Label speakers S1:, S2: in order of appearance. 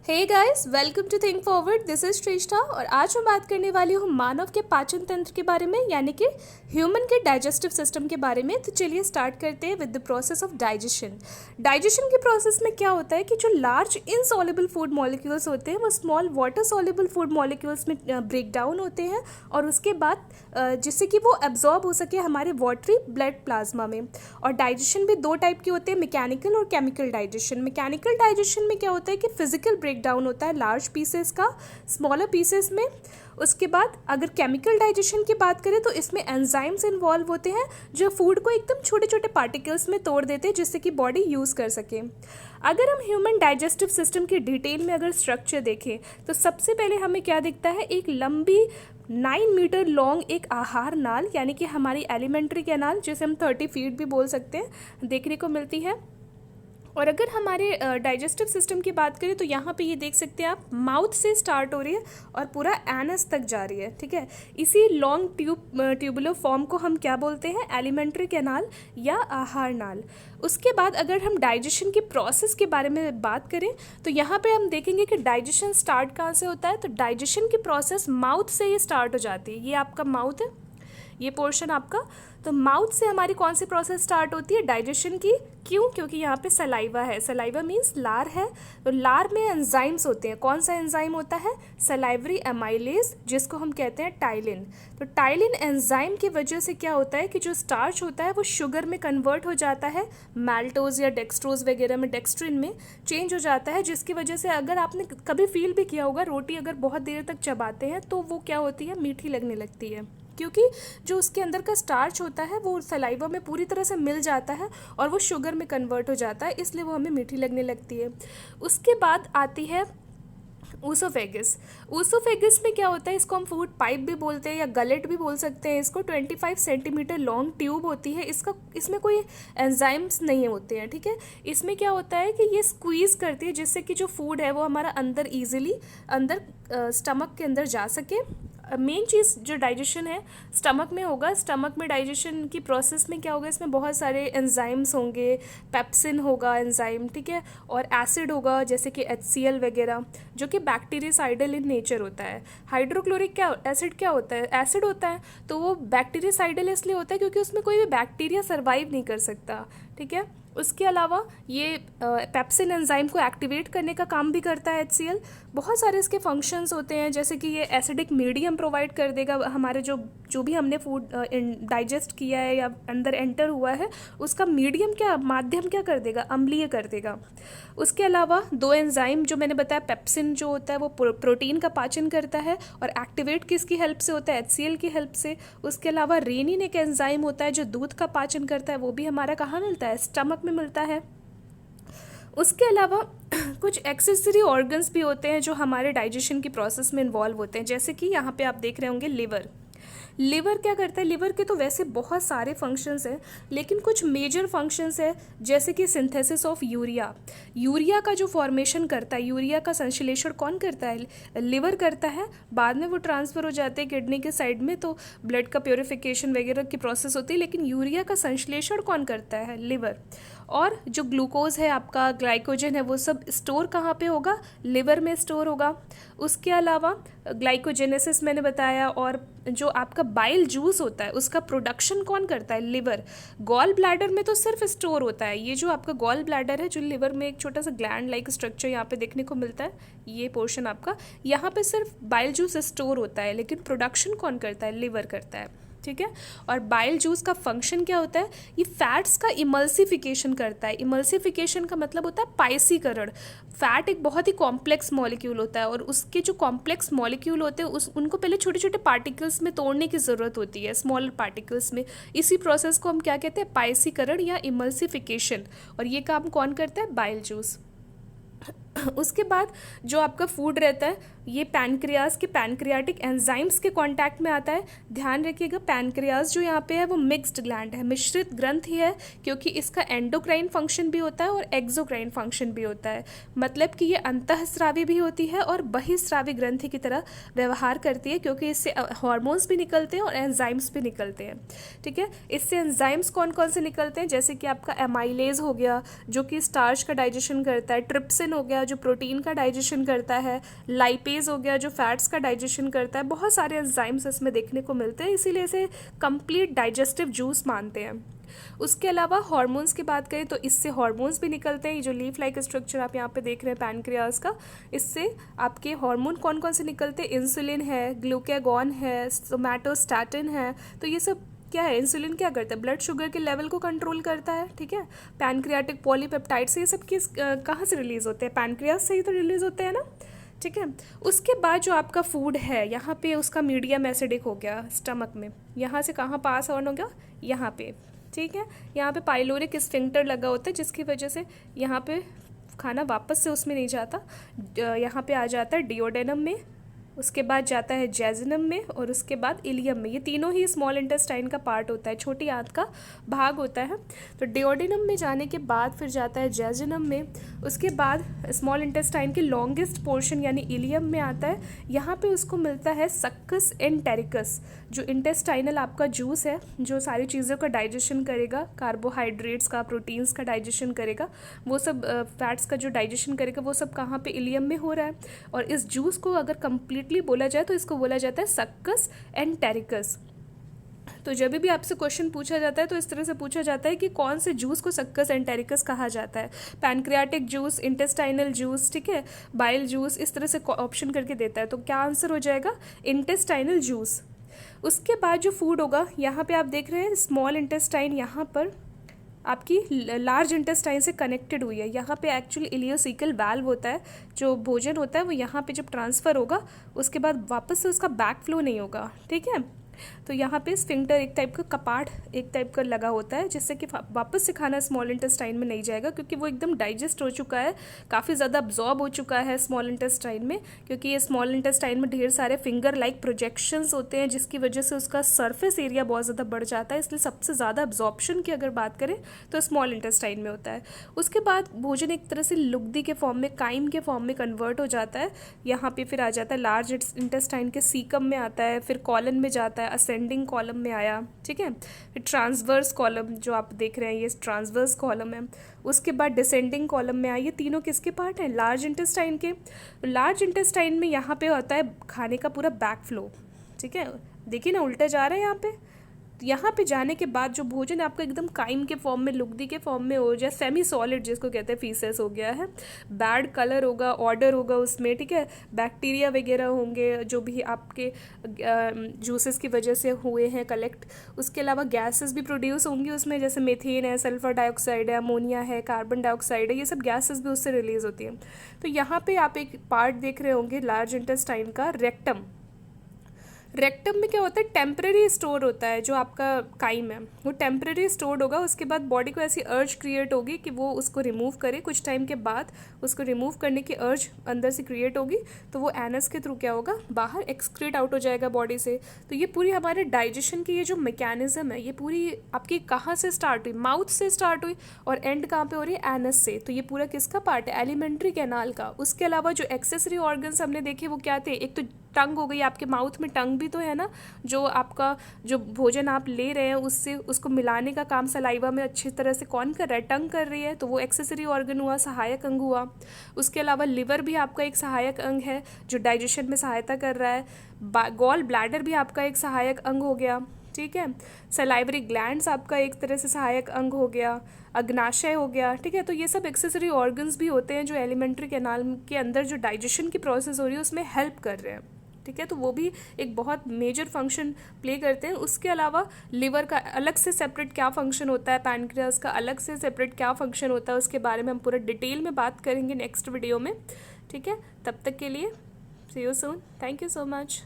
S1: Hey guys, welcome to Think Forward. This is Shreshtha और आज मैं बात करने वाली हूँ मानव के पाचन तंत्र के बारे में, यानी कि ह्यूमन के डाइजेस्टिव सिस्टम के बारे में। तो चलिए स्टार्ट करते हैं with the process of digestion. Digestion के प्रोसेस में क्या होता है कि जो लार्ज इनसॉल्युबल फूड मॉलिक्यूल्स होते हैं वो small water soluble food molecules में ब्रेक डाउन होते हैं और उसके बाद जिससे कि वो एब्जॉर्ब हो सके हमारे वाटरी ब्लड प्लाज्मा में। और डाइजेशन भी दो टाइप के होते हैं, मैकेनिकल और केमिकल डाइजेशन। मैकेनिकल डाइजेशन में क्या होता है कि फिजिकल ब्रेक डाउन होता है लार्ज पीसेस का स्मॉलर पीसेस में। उसके बाद अगर केमिकल डाइजेशन की बात करें तो इसमें एंजाइम्स इन्वॉल्व होते हैं जो फूड को एकदम छोटे छोटे पार्टिकल्स में तोड़ देते हैं जिससे कि बॉडी यूज़ कर सके। अगर हम ह्यूमन डाइजेस्टिव सिस्टम के डिटेल में अगर स्ट्रक्चर देखें तो सबसे पहले हमें क्या दिखता है, एक लंबी 9 मीटर लॉन्ग एक आहार नाल, यानी कि हमारी एलिमेंट्री कैनाल जिसे हम 30 फीट भी बोल सकते हैं, देखने को मिलती है। और अगर हमारे डाइजेस्टिव सिस्टम की बात करें तो यहाँ पे ये देख सकते हैं आप, माउथ से स्टार्ट हो रही है और पूरा एनस तक जा रही है। ठीक है, इसी लॉन्ग ट्यूबुलर फॉर्म को हम क्या बोलते हैं, एलिमेंट्री कैनाल या आहार नाल। उसके बाद अगर हम डाइजेशन की प्रोसेस के बारे में बात करें तो यहाँ पे हम देखेंगे कि डाइजेशन स्टार्ट कहाँ से होता है। तो डाइजेशन की प्रोसेस माउथ से ही स्टार्ट हो जाती है। ये आपका माउथ है, ये पोर्शन आपका। तो माउथ से हमारी कौन सी प्रोसेस स्टार्ट होती है डाइजेशन की? क्यों? क्योंकि यहाँ पे सलाइवा है। सलाइवा मीन्स लार है। तो लार में एंजाइम्स होते हैं। कौन सा एंजाइम होता है? सलाइवरी एमाइलेज, जिसको हम कहते हैं टाइलिन। तो टाइलिन एंजाइम की वजह से क्या होता है कि जो स्टार्च होता है वो शुगर में कन्वर्ट हो जाता है, मैल्टोज या डेक्सट्रोज वगैरह में, डेक्सट्रिन में चेंज हो जाता है, जिसकी वजह से अगर आपने कभी फील भी किया होगा, रोटी अगर बहुत देर तक चबाते हैं तो वो क्या होती है, मीठी लगने लगती है, क्योंकि जो उसके अंदर का स्टार्च होता है वो सलाइवा में पूरी तरह से मिल जाता है और वो शुगर में कन्वर्ट हो जाता है, इसलिए वो हमें मीठी लगने लगती है। उसके बाद आती है ऊसोफेगस। ऊसोफेगस में क्या होता है, इसको हम फूड पाइप भी बोलते हैं या गलेट भी बोल सकते हैं। इसको 25 सेंटीमीटर लॉन्ग ट्यूब होती है। इसमें कोई एंजाइम्स नहीं होते हैं। ठीक है, इसमें क्या होता है कि ये स्क्वीज़ करती है जिससे कि जो फूड है वो हमारा अंदर ईजिली अंदर स्टमक के अंदर जा सके। मेन चीज़ जो डाइजेशन है स्टमक में होगा। स्टमक में डाइजेशन की प्रोसेस में क्या होगा, इसमें बहुत सारे एंजाइम्स होंगे, पेप्सिन होगा एंजाइम, ठीक है, और एसिड होगा जैसे कि HCl वगैरह, जो कि बैक्टीरियासाइडल इन नेचर होता है। हाइड्रोक्लोरिक क्या एसिड क्या होता है? एसिड होता है। तो वो बैक्टीरियासाइडल इसलिए होता है क्योंकि उसमें कोई भी बैक्टीरिया सर्वाइव नहीं कर सकता। ठीक है, उसके अलावा ये पेप्सिन एंजाइम को एक्टिवेट करने का काम भी करता है HCl। बहुत सारे इसके फंक्शंस होते हैं, जैसे कि ये एसिडिक मीडियम प्रोवाइड कर देगा हमारे जो भी हमने फूड डाइजेस्ट किया है या अंदर एंटर हुआ है, उसका मीडियम क्या, माध्यम क्या कर देगा, अम्लीय कर देगा। उसके अलावा दो एंजाइम जो मैंने बताया, पेप्सिन जो होता है वो प्रोटीन का पाचन करता है और एक्टिवेट किसकी हेल्प से होता है, HCl की हेल्प से। उसके अलावा रेनिन एक एंजाइम होता है जो दूध का पाचन करता है, वो भी हमारा कहाँ मिलता है, स्टमक में मिलता है। उसके अलावा कुछ एक्सेसरी ऑर्गन्स भी होते हैं जो हमारे डाइजेशन की प्रोसेस में इन्वॉल्व होते हैं, जैसे कि यहाँ पे आप देख रहे होंगे लिवर। लिवर क्या करता है? लिवर के तो वैसे बहुत सारे फंक्शंस हैं, लेकिन कुछ मेजर फंक्शंस है, जैसे कि सिंथेसिस ऑफ यूरिया। यूरिया का जो फॉर्मेशन करता है, यूरिया का संश्लेषण कौन करता है? लिवर करता है। बाद में वो ट्रांसफ़र हो जाते हैं किडनी के साइड में, तो ब्लड का प्योरिफिकेशन वगैरह की प्रोसेस होती है, लेकिन यूरिया का संश्लेषण कौन करता है? लिवर। और जो ग्लूकोज है आपका, ग्लाइकोजन है, वो सब स्टोर कहाँ पे होगा? लिवर में स्टोर होगा। उसके अलावा ग्लाइकोजेनेसिस मैंने बताया, और जो आपका बाइल जूस होता है उसका प्रोडक्शन कौन करता है? लिवर। गॉल ब्लैडर में तो सिर्फ स्टोर होता है। ये जो आपका गॉल ब्लैडर है, जो लिवर में एक छोटा सा ग्लैंड लाइक स्ट्रक्चर यहाँ पे देखने को मिलता है, ये पोर्शन आपका, यहाँ पे सिर्फ बाइल जूस स्टोर होता है, लेकिन प्रोडक्शन कौन करता है? लिवर करता है। ठीक है, और बाइल जूस का फंक्शन क्या होता है? ये फैट्स का इमल्सिफिकेशन करता है। इमल्सिफिकेशन का मतलब होता है पाइसीकरण। फैट एक बहुत ही कॉम्प्लेक्स मॉलिक्यूल होता है और उसके जो कॉम्प्लेक्स मॉलिक्यूल होते हैं उनको पहले छोटे छोटे पार्टिकल्स में तोड़ने की ज़रूरत होती है, स्मॉलर पार्टिकल्स में। इसी प्रोसेस को हम क्या कहते हैं? पाइसीकरण या इमल्सिफिकेशन। और ये काम कौन करता है? Bile juice. उसके बाद जो आपका फूड रहता है ये पैनक्रियाज के पैनक्रियाटिक एंजाइम्स के कांटेक्ट में आता है। ध्यान रखिएगा, पैनक्रियाज जो यहाँ पे है वो मिक्स्ड ग्लैंड है, मिश्रित ग्रंथि है, क्योंकि इसका एंडोक्राइन फंक्शन भी होता है और एक्सोक्राइन फंक्शन भी होता है। मतलब कि ये अंतःस्रावी भी होती है और बहिस्रावी ग्रंथि की तरह व्यवहार करती है, क्योंकि इससे हार्मोन्स भी निकलते हैं और एंजाइम्स भी निकलते हैं। ठीक है, इससे एंजाइम्स कौन कौन से निकलते हैं? जैसे कि आपका एमाइलेज हो गया जो कि स्टार्च का डाइजेशन करता है, ट्रिप्सिन हो गया जो जो प्रोटीन का डाइजेशन करता है, लाइपेज हो गया जो फैट्स का डाइजेशन करता है, बहुत सारे एंजाइम्स इसमें देखने को मिलते हैं, इसीलिए इसे कंप्लीट डाइजेस्टिव जूस मानते हैं। उसके अलावा हार्मोन्स की बात करें तो इससे हार्मोन्स भी निकलते हैं। ये जो लीफ लाइक स्ट्रक्चर आप यहाँ पे देख रहे हैं पैनक्रियाज का, इससे आपके हार्मोन कौन कौन से निकलते हैं, इंसुलिन है, ग्लूकागॉन है, सोमैटोस्टैटिन है। तो ये सब क्या है, इंसुलिन क्या करता है, ब्लड शुगर के लेवल को कंट्रोल करता है, ठीक है। पैनक्रियाटिक पॉलीपेप्टाइड्स, ये सब किस कहाँ से रिलीज होते हैं, पैनक्रियाज से ही तो रिलीज होते हैं ना, ठीक है। उसके बाद जो आपका फूड है, यहाँ पे उसका मीडियम एसिडिक हो गया स्टमक में, यहाँ से कहाँ पास ऑन हो गया, यहाँ पे, ठीक है। यहाँ पे पाइलोरिक स्फिंक्टर लगा होता है जिसकी वजह से यहाँ पे खाना वापस से उसमें नहीं जाता, यहाँ पे आ जाता है डिओडेनम में, उसके बाद जाता है जेजुनम में और उसके बाद इलियम में। ये तीनों ही स्मॉल इंटेस्टाइन का पार्ट होता है, छोटी आंत का भाग होता है। तो डिओडेनम में जाने के बाद फिर जाता है जेजुनम में, उसके बाद स्मॉल इंटेस्टाइन के लॉन्गेस्ट पोर्शन यानी इलियम में आता है। यहाँ पे उसको मिलता है सक्कस एंटेरिकस, जो इंटेस्टाइनल आपका जूस है, जो सारी चीज़ों का डाइजेशन करेगा, कार्बोहाइड्रेट्स का, प्रोटीन्स का डाइजेशन करेगा, वो सब फैट्स का जो डाइजेशन करेगा वो सब कहाँ पे, इलियम में हो रहा है। और इस जूस को अगर कंप्लीटली बोला जाए तो इसको बोला जाता है सक्कस एंटेरिकस। तो जब भी आपसे क्वेश्चन पूछा जाता है तो इस तरह से पूछा जाता है कि कौन से जूस को सक्कस एंटेरिकस कहा जाता है, पैनक्रियाटिक जूस, इंटेस्टाइनल जूस, ठीक है, बाइल जूस, इस तरह से ऑप्शन करके देता है। तो क्या आंसर हो जाएगा, इंटेस्टाइनल जूस। उसके बाद जो फूड होगा, यहाँ पे आप देख रहे हैं स्मॉल इंटेस्टाइन यहाँ पर आपकी लार्ज इंटेस्टाइन से कनेक्टेड हुई है। यहाँ पे एक्चुअली इलियोसिकल वाल्व होता है, जो भोजन होता है वो यहाँ पे जब ट्रांसफ़र होगा उसके बाद वापस से उसका बैक फ्लो नहीं होगा, ठीक है। तो यहाँ पे स्फिंक्टर एक टाइप का कपाट एक टाइप का लगा होता है, जिससे कि वापस से खाना स्मॉल इंटेस्टाइन में नहीं जाएगा, क्योंकि वो एकदम डाइजेस्ट हो चुका है, काफ़ी ज़्यादा अब्जॉर्ब हो चुका है स्मॉल इंटेस्टाइन में। क्योंकि ये स्मॉल इंटेस्टाइन में ढेर सारे फिंगर लाइक प्रोजेक्शंस होते हैं, जिसकी वजह से उसका सरफेस एरिया बहुत ज़्यादा बढ़ जाता है, इसलिए सबसे ज़्यादा अब्जॉर्प्शन की अगर बात करें तो स्मॉल इंटेस्टाइन में होता है। उसके बाद भोजन एक तरह से लुगदी के फॉर्म में, काइम के फॉर्म में कन्वर्ट हो जाता है। यहाँ पे फिर आ जाता है लार्ज इंटेस्टाइन के सीकम में आता है, फिर कॉलन में जाता है, असेंडिंग कॉलम में आया, ठीक है। फिर ट्रांसवर्स कॉलम जो आप देख रहे हैं ये ट्रांसवर्स कॉलम है। उसके बाद डिसेंडिंग कॉलम में आया। ये तीनों किसके पार्ट हैं, लार्ज इंटेस्टाइन के। लार्ज इंटेस्टाइन में यहाँ पे होता है खाने का पूरा बैक फ्लो, ठीक है। देखिए ना उल्टा जा रहा है यहाँ पे। यहाँ पे जाने के बाद जो भोजन आपका एकदम काइम के फॉर्म में, लुगदी के फॉर्म में हो जाए, सेमी सॉलिड जिसको कहते हैं, फीसेस हो गया है, बैड कलर होगा, ऑर्डर होगा उसमें, ठीक है, बैक्टीरिया वगैरह होंगे जो भी आपके जूसेस की वजह से हुए हैं कलेक्ट। उसके अलावा गैसेस भी प्रोड्यूस होंगी उसमें, जैसे मीथेन है, सल्फर डाइऑक्साइड है, अमोनिया है, कार्बन डाइऑक्साइड है, ये सब गैसेस भी उससे रिलीज होती हैं। तो यहाँ पे आप एक पार्ट देख रहे होंगे लार्ज इंटेस्टाइन का, रेक्टम। रेक्टम में क्या होता है, टेम्परेरी स्टोर होता है, जो आपका काइम है वो टेम्परेरी स्टोर्ड होगा। उसके बाद बॉडी को ऐसी अर्ज क्रिएट होगी कि वो उसको रिमूव करे, कुछ टाइम के बाद उसको रिमूव करने की अर्ज अंदर से क्रिएट होगी, तो वो एनस के थ्रू क्या होगा, बाहर एक्सक्रीट आउट हो जाएगा बॉडी से। तो ये पूरी हमारे डाइजेशन की ये जो मैकेनिज्म है, ये पूरी आपकी कहाँ से स्टार्ट हुई, माउथ से स्टार्ट हुई और एंड कहाँ पे हो रही है, एनस से। तो ये पूरा किसका पार्ट है, एलिमेंट्री कैनाल का। उसके अलावा जो एक्सेसरी ऑर्गन्स हमने देखे वो क्या थे, एक तो टंग हो गई, आपके माउथ में टंग भी तो है ना, जो आपका जो भोजन आप ले रहे हैं उससे उसको मिलाने का काम सलाइवा में अच्छी तरह से कौन कर रहा है, टंग कर रही है, तो वो एक्सेसरी ऑर्गन हुआ, सहायक अंग हुआ। उसके अलावा लिवर भी आपका एक सहायक अंग है जो डाइजेशन में सहायता कर रहा है। गॉल ब्लैडर भी आपका एक सहायक अंग हो गया, ठीक है। सलाइवरी ग्लैंड्स आपका एक तरह से सहायक अंग हो गया, अग्नाशय हो गया, ठीक है। तो ये सब एक्सेसरी ऑर्गन्स भी होते हैं जो एलिमेंट्री कैनाल के अंदर जो डाइजेशन की प्रोसेस हो रही है उसमें हेल्प कर रहे हैं, ठीक है। तो वो भी एक बहुत मेजर फंक्शन प्ले करते हैं। उसके अलावा लिवर का अलग से सेपरेट क्या फंक्शन होता है, पैनक्रियास का अलग से सेपरेट क्या फंक्शन होता है, उसके बारे में हम पूरा डिटेल में बात करेंगे नेक्स्ट वीडियो में, ठीक है। तब तक के लिए see you soon, thank you so much.